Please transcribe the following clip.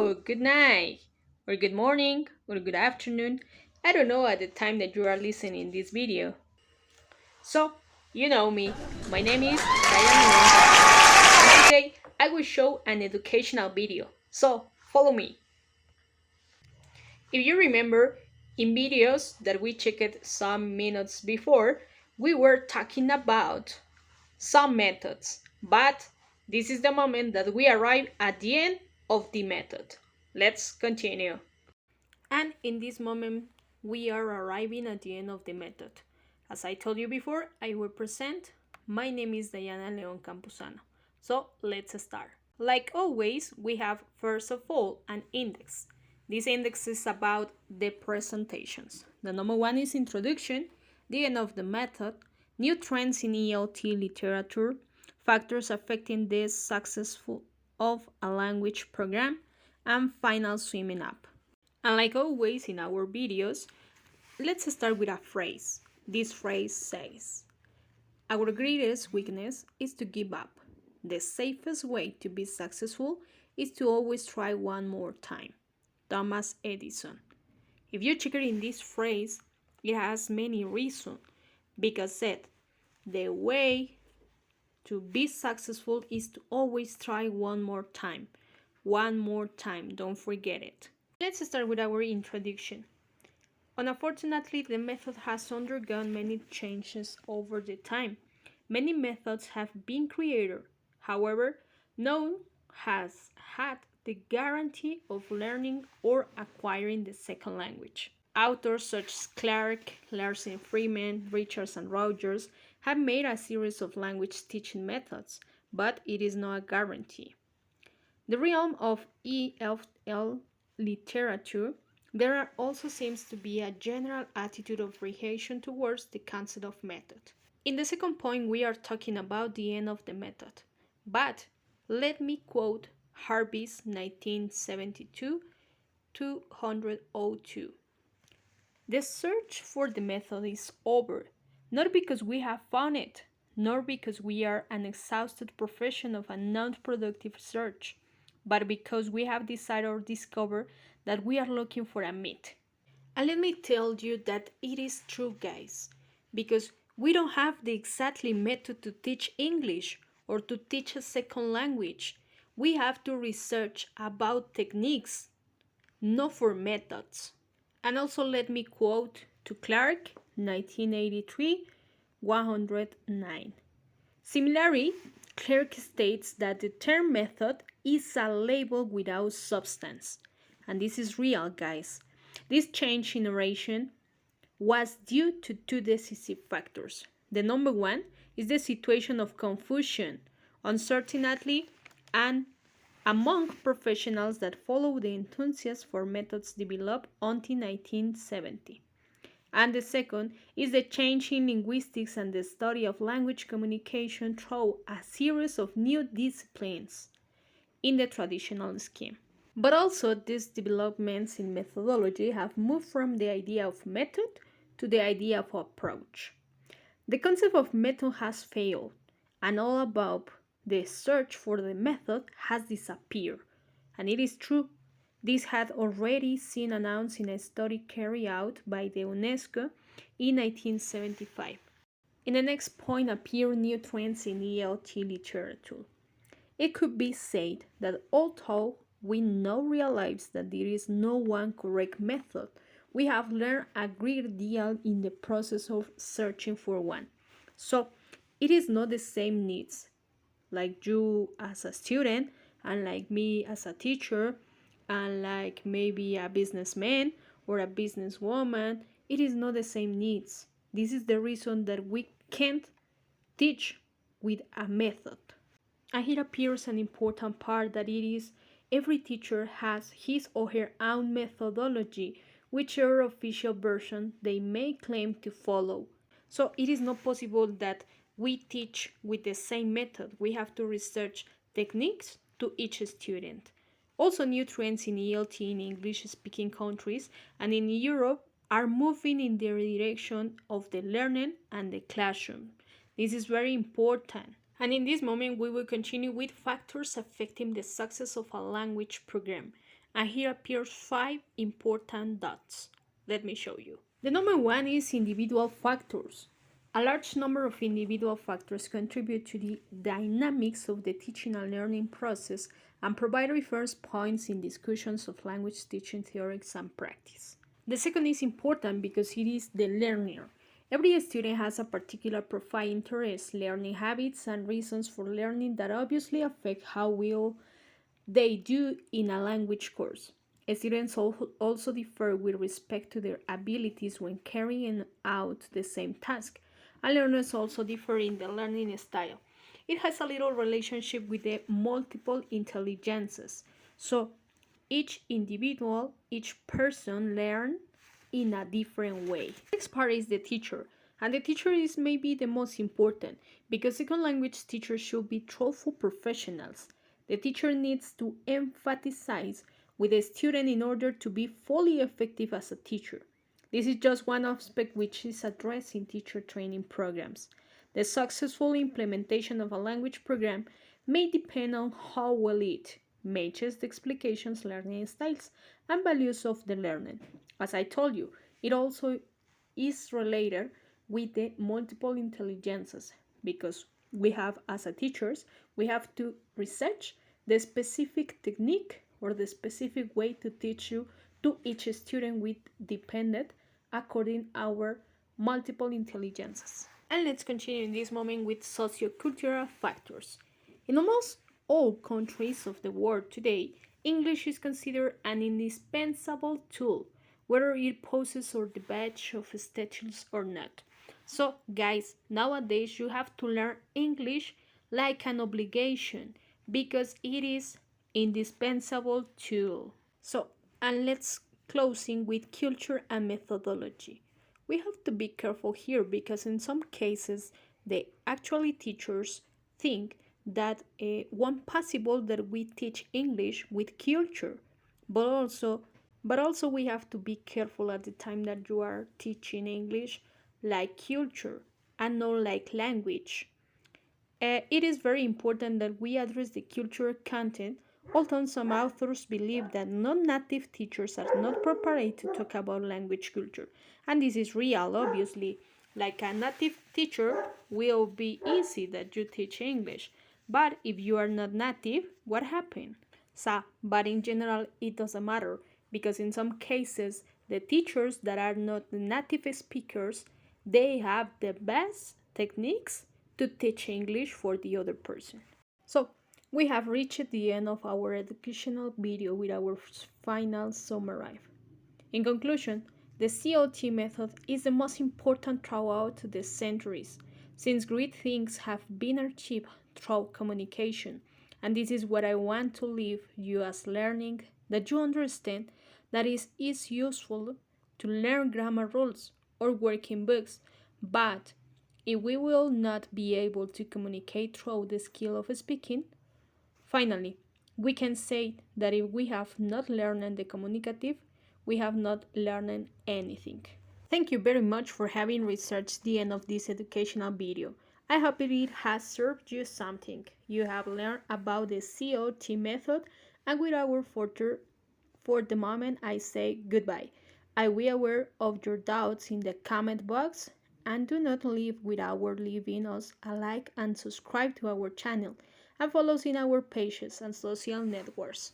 Hello, good night, or good morning, or good afternoon. I don't know at the time that you are listening this video. So, you know me. My name is Diane Leon, and today I will show an educational video. So, follow me. If you remember, in videos that we checked some minutes before, we were talking about some methods, but this is the moment that we arrive at the end of the method. Let's continue. And in this moment, we are arriving at the end of the method. As I told you before, I will present. My name is Diana Leon Campuzano. So let's start. Like always, we have first of all an index. This index is about the presentations. The number one is introduction, the end of the method, new trends in ELT literature, factors affecting the success of a language program, and final summing up. And like always in our videos, let's start with a phrase. This phrase says, our greatest weakness is to give up. The safest way to be successful is to always try one more time. Thomas Edison. If you check it in this phrase, it has many reasons because said the way to be successful is to always try one more time. One more time, don't forget it. Let's start with our introduction. Unfortunately, the method has undergone many changes over the time. Many methods have been created. However, none has had the guarantee of learning or acquiring the second language. Authors such as Clark, Larsen Freeman, Richards, and Rogers have made a series of language teaching methods, but it is not a guarantee. The realm of ELL literature, there also seems to be a general attitude of reaction towards the concept of method. In the second point, we are talking about the end of the method. But let me quote Harvey's 1972 202. The search for the method is over, not because we have found it, nor because we are an exhausted profession of a non-productive search, but because we have decided or discovered that we are looking for a myth. And let me tell you that it is true, guys, because we don't have the exactly method to teach English or to teach a second language. We have to research about techniques, not for methods. And also let me quote to Clark, 1983, 109. Similarly, Clark states that the term method is a label without substance. And this is real, guys. This change in narration was due to two decisive factors. The number one is the situation of confusion, uncertainty, and among professionals that follow the enthusiasm for methods developed until 1970. And the second is the change in linguistics and the study of language communication through a series of new disciplines in the traditional scheme. But also, these developments in methodology have moved from the idea of method to the idea of approach. The concept of method has failed, and all about the search for the method has disappeared. And it is true, this had already been announced in a study carried out by the UNESCO in 1975. In the next point appear new trends in ELT literature. It could be said that although we now realize that there is no one correct method, we have learned a great deal in the process of searching for one. So, it is not the same needs, like you as a student, and like me as a teacher, and like maybe a businessman or a businesswoman. It is not the same needs. This is the reason that we can't teach with a method. And here appears an important part that it is every teacher has his or her own methodology, whichever official version they may claim to follow. So it is not possible that we teach with the same method. We have to research techniques to each student. Also, new trends in ELT in English-speaking countries and in Europe are moving in the direction of the learning and the classroom. This is very important. And in this moment, we will continue with factors affecting the success of a language program. And here appears 5 important dots. Let me show you. The number 1 is individual factors. A large number of individual factors contribute to the dynamics of the teaching and learning process and provide reference points in discussions of language teaching theories and practice. The second is important because it is the learner. Every student has a particular profile, interest, learning habits, and reasons for learning that obviously affect how well they do in a language course. Students also differ with respect to their abilities when carrying out the same task, and learners also differ in the learning style. It has a little relationship with the multiple intelligences. So each individual, each person learn in a different way. The next part is the teacher. And the teacher is maybe the most important because second language teachers should be truthful professionals. The teacher needs to empathize with the student in order to be fully effective as a teacher. This is just one aspect which is addressed in teacher training programs. The successful implementation of a language program may depend on how well it matches the explications, learning styles, and values of the learner. As I told you, it also is related with the multiple intelligences because we have, as a teachers, we have to research the specific technique or the specific way to teach you to each student with dependent according our multiple intelligences. And let's continue in this moment with sociocultural factors. In almost all countries of the world today, English is considered an indispensable tool, whether it poses or the badge of status or not. So, guys, nowadays you have to learn English like an obligation because it is indispensable tool. So, and let's closing with culture and methodology. We have to be careful here because in some cases the actually teachers think that one possible that we teach English with culture, but also we have to be careful at the time that you are teaching English like culture and not like language. It is very important that we address the cultural content, although some authors believe that non-native teachers are not prepared to talk about language culture. And this is real, obviously. Like a native teacher will be easy that you teach English. But if you are not native, what happened? But in general, it doesn't matter because in some cases, the teachers that are not native speakers, they have the best techniques to teach English for the other person. So, we have reached the end of our educational video with our final summary. In conclusion, the COT method is the most important throughout the centuries, since great things have been achieved through communication. And this is what I want to leave you as learning, that you understand that it is useful to learn grammar rules or working books, but if we will not be able to communicate through the skill of speaking, finally, we can say that if we have not learned the communicative, we have not learned anything. Thank you very much for having researched the end of this educational video. I hope it has served you something. You have learned about the COT method, and without further for the moment I say goodbye. I will be aware of your doubts in the comment box, and do not leave without leaving us a like and subscribe to our channel and follow us in our pages and social networks.